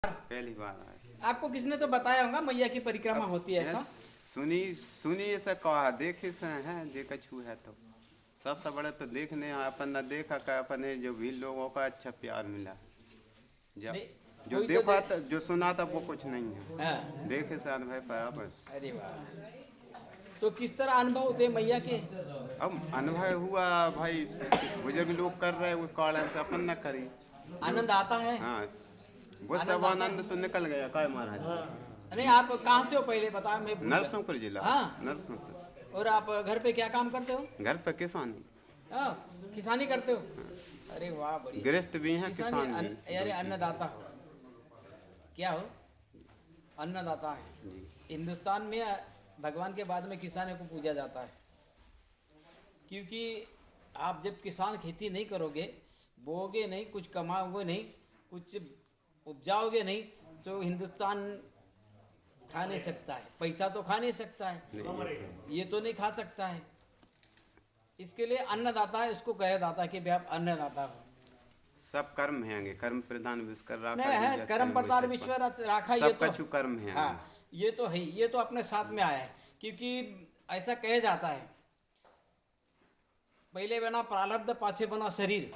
पहली बार आए। आपको किसने तो बताया होगा मैया की परिक्रमा होती है यह ऐसा? सुनी सुनी ऐसा कहा, देखे से हैं जे कछु है तो सबसे बड़े तो देखने आए, अपन न देखा का अपने जो भी लोगों का अच्छा प्यार मिला। जब नहीं, जो कोई तो देखा था जो सुना था वो कुछ नहीं है, हाँ। देखे से अनुभव पाया बस। अरे वाह, तो किस तरह अनुभव होते हैं मैया के? अब अनुभव हुआ भाई, बुजुर्ग लोग कर रहे वो कारण से अपन न करी जो। आनंद आता है? हाँ, वो आनंद सब आता आनंद तो निकल गया काय महाराज। नहीं, आप कहाँ से हो पहले बताओ, मैं भूल गया। नरसिंहपुर जिला। हाँ। नरसिंहपुर। और आप घर पे क्या काम करते हो? घर पर किसानी। हाँ, किसानी करते हो? अरे वाह, बढ़िया। गृहस्थ भी हैं किसान भी। यारे अन्नदाता हो, क्या हो? अन्नदाता है। जी। हिंदुस्तान में भगवान के बाद में किसानों को पूजा जाता है, क्योंकि आप जब किसान खेती नहीं करोगे, बोओगे नहीं, कुछ कमाओगे नहीं, कुछ उपजाओगे नहीं, तो हिंदुस्तान खा नहीं सकता है, पैसा तो खा नहीं सकता है, ये तो नहीं खा सकता है। इसके लिए अन्नदाता है, उसको कहा जाता है कि भाई आप अन्नदाता हो। सब कर्म हैंगे, कर्म प्रधान विश्व कर रहा नहीं है, कर्म प्रताप विश्व राखा, ये सब तो कछु कर्म है। हाँ, ये तो है, ये तो अपने साथ में आया है, क्योंकि ऐसा कहा जाता है, पहले बना प्रारब्ध पाछे बना शरीर।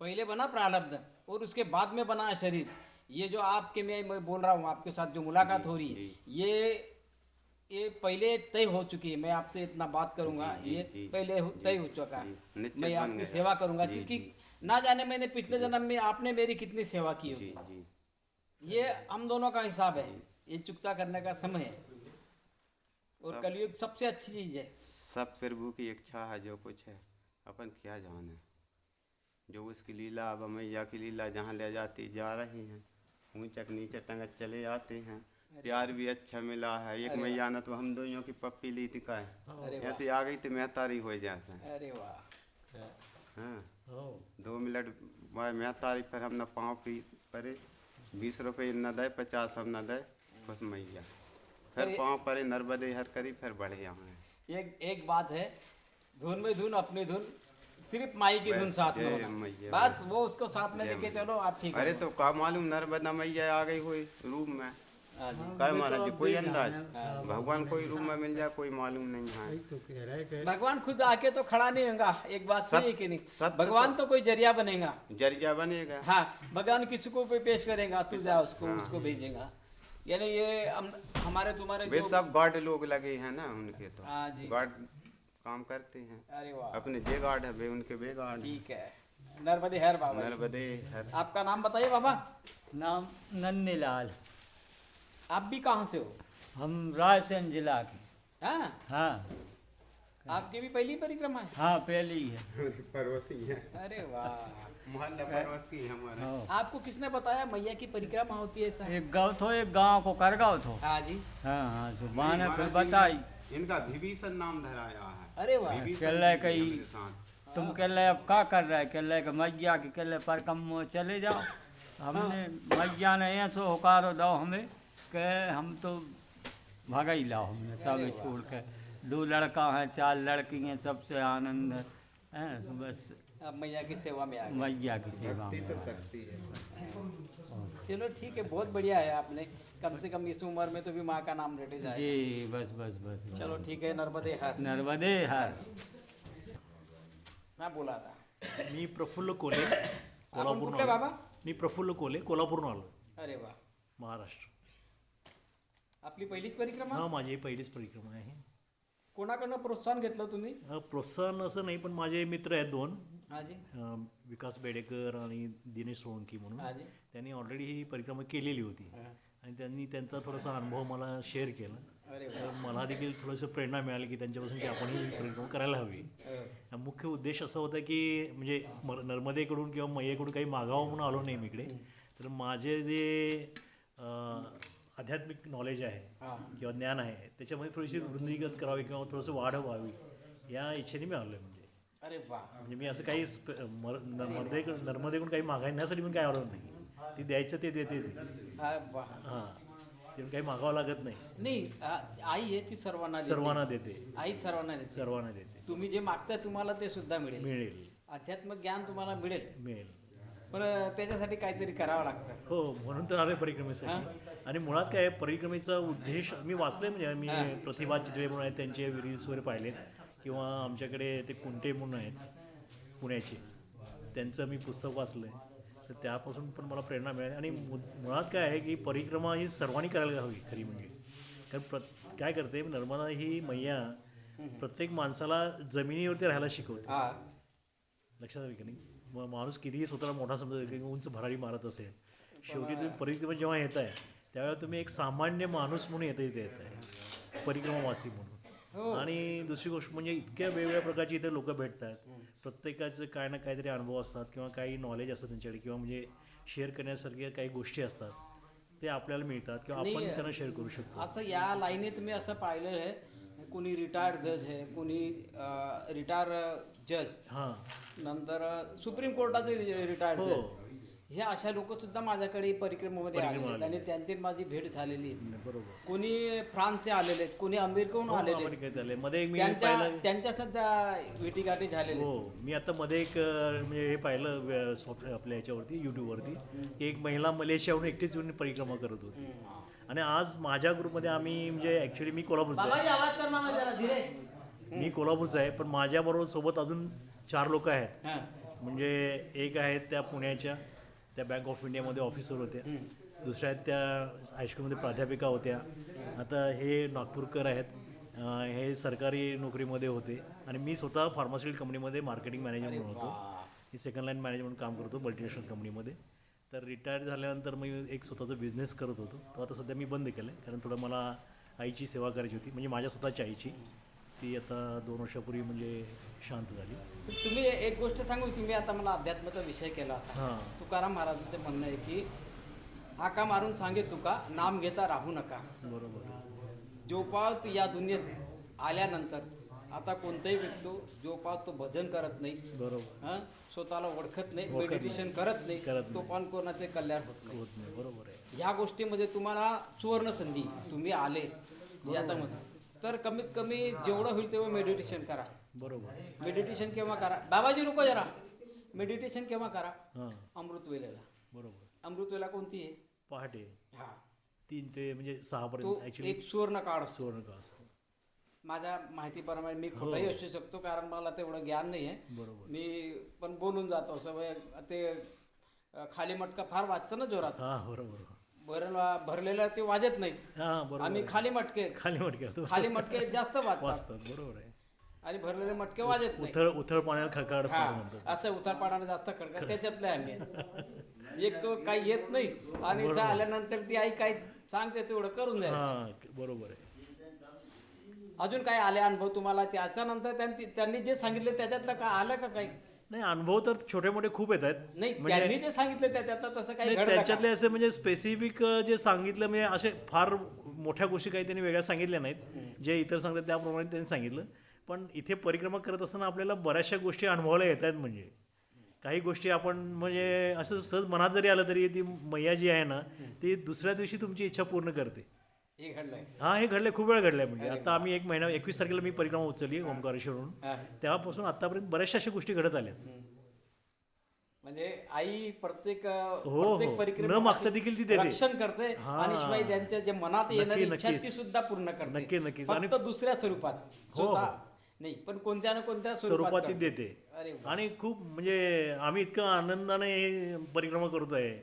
पहले बना प्रारब्ध और उसके बाद में बना शरीर। ये जो आपके मैं बोल रहा हूँ, आपके साथ जो मुलाकात हो रही है, ये पहले तय हो चुकी है। मैं आपसे इतना बात करूंगा, ये पहले तय हो चुका है। मैं आपकी सेवा करूंगा, क्योंकि ना जाने मैंने पिछले जन्म में आपने मेरी कितनी सेवा की होगी। ये हम दोनों का हिसाब है, ये चुकता करने का समय है, और कलयुग सबसे अच्छी चीज है। सब प्रभु की इच्छा है, जो कुछ है अपन क्या जाने, जो उसकी लीला, अब मैया की लीला जहाँ ले जाती जा रही हैं, ऊंचक नीचे टंगत चले आते हैं। प्यार भी अच्छा मिला है। एक मैया ने तो हम दोनों की पप्पी ली थी का ऐसे आ गई तो मेहतारी हो जैसे। अरे वाह। हाँ, 2 मिनट बाद मेहतारी पर हमने पाँव पी परे, 20 रुपये न दे, 50 हम न दे, खुश मैया फिर पाँव परे नर्मदे हर करी, फिर बढ़े यहाँ। एक बात है, धुन में धुन, अपनी धुन, सिर्फ माई की धुन साथ में होना, बस वो उसको साथ में लेके चलो, आप ठीक। अरे तो का मालूम नर्मदा मैया आ गई हुई रूप में, काय महाराज जी कोई अंदाज, भगवान कोई रूप में मिल जाए कोई मालूम नहीं है। भगवान खुद आके तो खड़ा नहीं होगा, एक बात सही है कि नहीं? भगवान तो कोई जरिया बनेगा, जरिया बनेगा। हाँ, भगवान किसी को पेश करेगा, तू जा उसको भेजेगा। यानी ये हमारे तुम्हारे वे सब गार्ड लोग लगे हैं ना उनके, तो हाँ जी, गार्ड काम करते हैं। अरे वाह, अपने जे गार्ड है वे उनके वे गार्ड। ठीक है। नर्मदे हर बाबा, नर्मदे हर। आपका नाम बताइए बाबा। नाम नन्नीलाल। आप भी कहाँ से हो? हम रायसेन जिला के। हाँ, हाँ आपकी भी पहली परिक्रमा है? हाँ, पहली है। पड़ोसी है। अरे वाह, मोहल्ला पड़ोसी है हमारा। आपको किसने बताया मैया की परिक्रमा होती है ऐसा? एक गाँव थो, एक गाँव को कर गाँव थो। हाँ जी। हाँ हाँ, तो माने फिर बताई। इनका विभीषण नाम धराया है। अरे वाह, कह ले कही तुम कह ले अब क्या कर रहे, कह ले कि मैया की कह ले पर कम चले जाओ। हमने मैया ने ऐसो हुकारो दो हमें कि हम तो भागा ही लाओ, हमने सब छोड़ के। 2 लड़का हैं, 4 लड़की हैं, सबसे आनंद है। तो बस अब मैया की सेवा में आ गए। मैया की सेवा में। चलो ठीक है, बहुत बढ़िया है, आपने कम से कम इस उम्र में तो भी माँ का नाम रटे जाए। जी, बस बस बस। चलो ठीक है, नर्मदे हर। नर्मदे हर। मैं बोला था। मी प्रफुल्ल कोले, आपण कोल्हापूर कुठले बाबा? मी प्रफुल्ल कोले, कोल्हापूरहून आलो, अरे वाह, महाराष्ट्र. आपली पहिलीच परिक्रमा? हा, माझी पहिलीच परिक्रमा आहे. कोणाकडनं प्रोत्साहन घेतलं तुम्ही? प्रोत्साहन असं नाही, पण माझे मित्र आहेत 2, हाँ जी, विकास बेडेकर आणि दिनेश सोळंकी म्हणून. हाँ जी, त्यांनी ऑलरेडी ही परिक्रमा केलेली होती आणि त्यांनी त्यांचा थोडासा अनुभव मला शेअर केला. अरे तर मला देखील थोडंसं प्रेरणा मिळाली की त्यांच्यापासून की आपणही ही परिक्रमा करायला हवी. मुख्य उद्देश असा होता की म्हणजे नर्मदेकडून किंवा मैयेकडून काही मागावं म्हणून आलो नाही मी इकडे. तर माझे जे आध्यात्मिक नॉलेज आहे किंवा ज्ञान आहे त्याच्यामध्ये थोडीशी वृद्धिगत करावी किंवा थोडंसं वाढ व्हावी या इच्छेने मी आलो आहे. म्हणजे अरे वाह, म्हणजे मी असं काही नर्मदेकडून काही मागण्यासाठी पण काही आलो नाही. ती द्यायचं ते देते ते. वाह. हां, ते काही मागावं लागत नाही. नाही, आई आहे ती सर्वांना देते. सर्वांना देते, आई सर्वांना देते. सर्वांना देते. तुम्ही जे मागता तुम्हाला ते सुद्धा मिळेल. मिळेल, आध्यात्मिक ज्ञान तुम्हाला मिळेल. मिळेल. पण त्याच्यासाठी काहीतरी करावं लागतं. हो, म्हणून तर आलोय परिक्रमेसाठी. आणि मुळात काय आहे, परिक्रमेचा उद्देश मी वाचले, म्हणजे मी प्रतिभा चित्रे म्हणून आहेत, त्यांचे रील्स वगैरे पाहिलेत, किंवा आमच्याकडे ते कुंटे म्हणून आहेत पुण्याचे, त्यांचं मी पुस्तक वाचलं आहे. तर त्यापासून पण मला प्रेरणा मिळाली. आणि मुळात काय आहे की परिक्रमा ही सर्वांनी करायला हवी खरी म्हणजे. कारण काय करते, नर्मदा ही मैया प्रत्येक माणसाला जमिनीवरती राहायला शिकवते. हा, लक्षात आलं की नाही? मग माणूस कितीही स्वतःला मोठा समजत की उंच भरारी मारत असेल, शेवटी तुम्ही परिक्रमा जेव्हा येत आहे त्यावेळेला तुम्ही एक सामान्य माणूस म्हणून इथे येत आहे, परिक्रमावासी म्हणून. आणि दुसरी गोष्ट म्हणजे इतक्या वेगवेगळ्या प्रकारची इथे लोक भेटतात. प्रत्येकाचं काय ना काहीतरी अनुभव असतात, किंवा काही नॉलेज असतं त्यांच्याकडे, किंवा म्हणजे शेअर करण्यासारख्या काही गोष्टी असतात, ते आपल्याला मिळतात किंवा आपण त्यांना शेअर करू शकतो. असं या लाईनीत मी असं पाहिलं आहे, कोणी रिटायर्ड जज आहे, कोणी रिटायर जज, हां, नंतर सुप्रीम कोर्टाचे रिटायर्ड हो. जज, हे अशा लोक सुद्धा माझ्याकडे परिक्रमेमध्ये आलेले आहेत आणि त्यांची माझी भेट झालेली आहे. बरोबर. कोणी फ्रान्सचे आलेले आहेत, कोणी अमेरिकेहून आलेले आहेत. अमेरिकेत आले. मध्ये एक मी पाहिलं, त्यांच्या सध्या भेटीगाठी झालेली. हो, मी आता मध्ये एक म्हणजे हे पाहिलं आपल्या ह्याच्यावरती यूट्यूबवरती, की एक महिला मलेशियाहून एकटीच येऊन परिक्रमा करत होती. आणि आज माझ्या ग्रुपमध्ये आम्ही म्हणजे ॲक्च्युली मी कोल्हापूरचा आहे, आवाज करणार ना जरा धीरे. मी कोल्हापूरचा आहे, पण माझ्याबरोबर सोबत अजून 4 लोक आहेत. हां. म्हणजे एक आहेत त्या पुण्याच्या, त्या बँक ऑफ इंडियामध्ये ऑफिसर होत्या. दुसऱ्या आहेत त्या हायस्कूलमध्ये प्राध्यापिका होत्या. आता हे नागपूरकर आहेत, हे सरकारी नोकरीमध्ये होते. आणि मी स्वतः फार्मास्युटिकल कंपनीमध्ये मार्केटिंग मॅनेजर म्हणून होतो. मी सेकंड लाईन मॅनेजर म्हणून काम करतो मल्टीनॅशनल कंपनीमध्ये. तर रिटायर झाल्यानंतर मी एक स्वतःचा बिझनेस करत होतो, तो आता सध्या मी बंद केलं आहे, कारण थोडं मला आईची सेवा करायची होती, म्हणजे माझ्या स्वतःच्या आईची. ती आता 2 वर्षापूर्वी म्हणजे शांत झाली. तुम्ही एक गोष्ट सांगू, तुम्ही आता मला अध्यात्माचा विषय केला होता. हां, तुकाराम महाराजांचं म्हणणं आहे की हाका मारून सांगे तुका, नाम घेता राहू नका. बरोबर. जोपात या दुनियेत आल्यानंतर आता कोणताही व्यक्ती जोपात तो भजन करत नाही, बरोबर. हं, स्वतःला ओळखत नाही, मेडिटेशन करत नाही, करत तो पण कोणाचे कल्याण होत नाही. होत नाही. बरोबर आहे. ह्या गोष्टीमध्ये तुम्हाला सुवर्ण संधी, तुम्ही आले याच्यामध्ये, तर कमीत कमी जेवढं होईल तेवढं मेडिटेशन करा. बरोबर. मेडिटेशन केव्हा करा? बाबाजी रुको जरा. मेडिटेशन केव्हा करा? हां, अमृत वेळेला. बरोबर. अमृत वेळा कोणती आहे? पहाटे हा, 3 ते म्हणजे 6 तो पर्यंत ॲक्च्युली एक सुवर्ण काळ असतो. सुवर्ण काळ असतो. माझ्या माहितीप्रमाणे मी खोटाही असू शकतो, कारण मला तेवढं ज्ञान नाही आहे. बरोबर. मी पण बोलून जातो सवय. ते खाली मटका फार वाजतं ना जोरात, हां, बरोबर. भरलेलं ते वाजत नाही. हां, बरोबर. आम्ही खाली मटके खाली मटक्या खाली मटके जास्त वाजतात वाजतात. बरोबर आहे. आणि भरलेले मटके वाजत नाही. उथळ पाण्याला खळखळ हा, म्हणतात. असं उतारपाडाने जास्त खडका त्याच्यातले आम्ही. एक तो काही येत नाही, आणि झाल्यानंतर ती आई काय सांगते तेवढं करून द्यायचं. हां, बरोबर आहे. अजून काय आले अनुभव तुम्हाला त्याच्यानंतर? त्यांनी जे सांगितले त्याच्यातलं का आलं का काही? नाही, अनुभव तर छोटे मोठे खूप येत आहेत. नाही, म्हणजे त्यांनी जे सांगितलं त्याच्यातलं तसं काही नाही, घडलं का? त्याच्यातले असे म्हणजे स्पेसिफिक जे सांगितलं, म्हणजे असे फार मोठ्या गोष्टी काही त्यांनी वेगळ्या सांगितल्या नाहीत. जे इतर सांगतात त्याप्रमाणे त्यांनी सांगितलं. पण इथे परिक्रमा करत असताना आपल्याला बऱ्याचशा गोष्टी अनुभवायला येत आहेत. म्हणजे काही गोष्टी आपण म्हणजे असं सहज मनात जरी आलं तरी ती मैया जी आहे ना, ती दुसऱ्या दिवशी तुमची इच्छा पूर्ण करते. हे घडलंय. हां, हे घडलंय, खूप वेळ घडलंय. म्हणजे आता आम्ही 1 महिना 21 तारखेला मी परिक्रमा उचलली ओंकारेश्वरून. हा. तेव्हापासून आतापर्यंत बऱ्याचशा अशा गोष्टी घडत आल्या. म्हणजे आई प्रत्येक हो. परिक्रमा न मागता देखील ती देते. रक्षण करते, आणि शिवाय त्यांच्या जे मनात येणारी इच्छा ती सुद्धा पूर्ण करते. नक्कीच. फक्त दुसऱ्या स्वरूपात, स्वतः नाही, पण कोणत्या ना कोणत्या स्वरूपात ती करते. देते. अरे वा. आणि खूप म्हणजे आम्ही इतकं आनंदाने हे परिक्रमा करतो आहे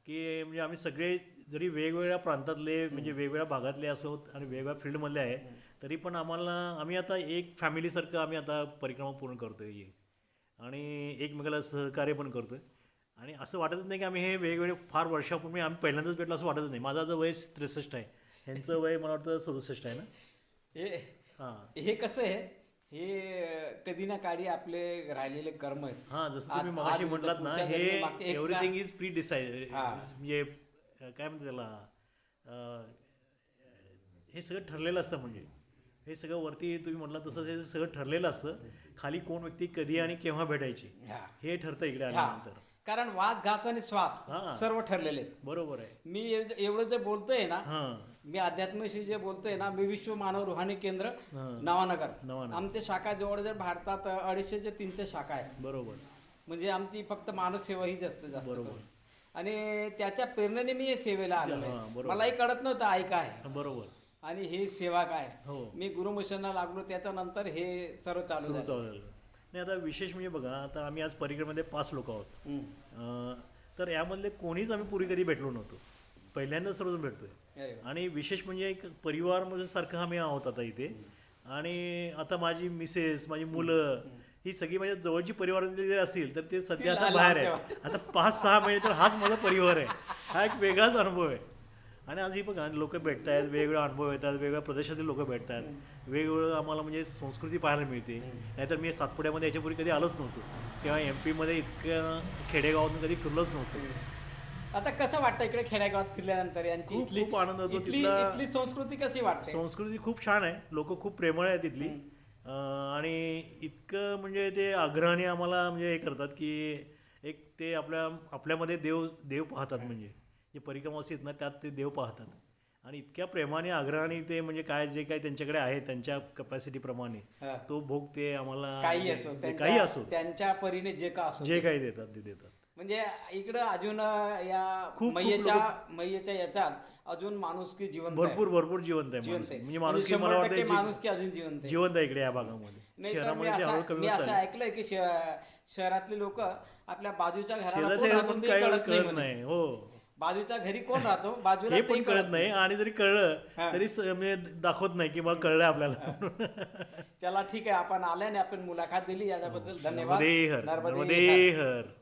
की म्हणजे आम्ही सगळे जरी वेगवेगळ्या प्रांतातले म्हणजे वेगवेगळ्या भागातले असोत आणि वेगवेगळ्या फील्डमधले आहे, तरी पण आम्ही आता एक फॅमिलीसारखं आम्ही आता परिक्रमा पूर्ण करतो आहे. आणि एकमेकाला सहकार्य पण करतो आहे. आणि असं वाटतच नाही की आम्ही हे वेगवेगळे फार वर्षापूर्वी आम्ही पहिल्यांदाच भेटलो असं वाटतच नाही. माझं आता वय 63 आहे, ह्यांचं वय मला वाटतं 67 आहे ना. हां, हे कसं आहे, हे कधी ना काळी आपले राहिलेले कर्म आहेत. हां, जसं तुम्ही मगाशी म्हटलात ना, हे एव्हरीथिंग इज प्री डिसाइड. म्हणजे काय म्हणते त्याला, हे सगळं ठरलेलं असतं. म्हणजे हे सगळं वरती तुम्ही म्हटलं तसं हे सगळं ठरलेलं असतं. खाली कोण व्यक्ती कधी आणि केव्हा भेटायची हे ठरतं इकडे आल्यानंतर. कारण वास, घास आणि श्वास सर्व ठरलेले आहेत. बरोबर आहे. मी एवढं जे बोलतोय ना, हां, मी अध्यात्माशी जे बोलतोय ना, मी विश्व मानव रुहानी केंद्र नवानगर, आमच्या शाखा जवळजवळ भारतात 250 ते 300 शाखा आहेत. बरोबर. म्हणजे आमची फक्त मानससेवा हीच असते जास्त बरोबर. करून. आणि त्याच्या प्रेरणेने मी हे सेवेला आलेलो हां, आहे. बरोबर. मलाही कळत नव्हतं आई काय बरोबर. आणि हे सेवा काय. हो. मी गुरुमिशनला लागलो त्याच्यानंतर हे सर्व चालू सुरू झालं. झालं. नाही आता विशेष म्हणजे बघा, आता आम्ही आज परिक्रमेमध्ये 5 लोक आहोत. तर यामधले कोणीच आम्ही पूर्वी कधी भेटलो नव्हतो, पहिल्यांदाच सर्वजण भेटतोय. अरे वा. आणि विशेष म्हणजे एक परिवार सारखं आम्ही आहोत आता इथे. आणि आता माझी मिसेस, माझी मुलं ही सगळी माझ्या जवळची परिवारातली जर असतील तर ते सध्या आता बाहेर आहे. आता 5-6 महिने तर हाच माझा परिवार आहे. हा एक वेगळाच अनुभव आहे. आणि आज ही बघा लोक भेटत आहेत, वेगवेगळे अनुभव येतात, वेगवेगळ्या प्रदेशातील लोक भेटतात, वेगवेगळं आम्हाला म्हणजे संस्कृती पाहायला मिळते. नाहीतर मी सातपुड्यामध्ये याच्यापूर्वी कधी आलोच नव्हतो, तेव्हा MP मध्ये इतक्या खेडेगावातून कधी फिरलोच नव्हतो. आता कसं वाटतं इकडे खेड्यागावात फिरल्यानंतर यांची खूप इथली खूप आनंद होतो. इथली तिथला इथली संस्कृती कशी वाटते? संस्कृती खूप छान आहे, लोक खूप प्रेमळ आहे तिथली. आणि इतकं म्हणजे ते आग्रहाने आम्हाला म्हणजे हे करतात की एक ते आपल्यामध्ये देव पाहतात. म्हणजे जे परिक्रमावासी आहेत ना त्यात ते देव पाहतात. आणि इतक्या प्रेमाने आग्रहाने ते म्हणजे काय जे काही त्यांच्याकडे आहे त्यांच्या कपॅसिटीप्रमाणे हा. तो भोग ते आम्हाला काही असो काही असो त्यांच्या परीने जे का असो जे काही देतात ते देतात. म्हणजे इकडं अजून या खूप मैयेच्या याच्यात अजून माणुसकी जिवंत आहे. भरपूर जिवंत आहे जिवंत माणूस. आहे. म्हणजे माणुसकी मला 100% वाटतं माणुसकी अजून जिवंत आहे. जिवंत आहे इकडे या भागामध्ये. नाही तर शहरामध्ये ते हळूहळू कमी मी होत असं चाललंय. ऐकलंय की शहरातले लोक आपल्या बाजूच्या घराला शेजारच्या कोण घरी राहतो पण ते काही वेळा कळत नाही कळत म्हणे. नाही. हो, बाजूच्या घरी कोण राहतो बाजूला हे तेही पण कळत नाही. आणि जरी कळलं हा. तरी म्हणजे दाखवत नाही की मग कळलंय आपल्याला. चला ठीक आहे, आपण आल्याने आपण मुलाखत दिली याच्याबद्दल धन्यवाद. नर्मदे हर, नर्मदे नर्मदे हर. हर.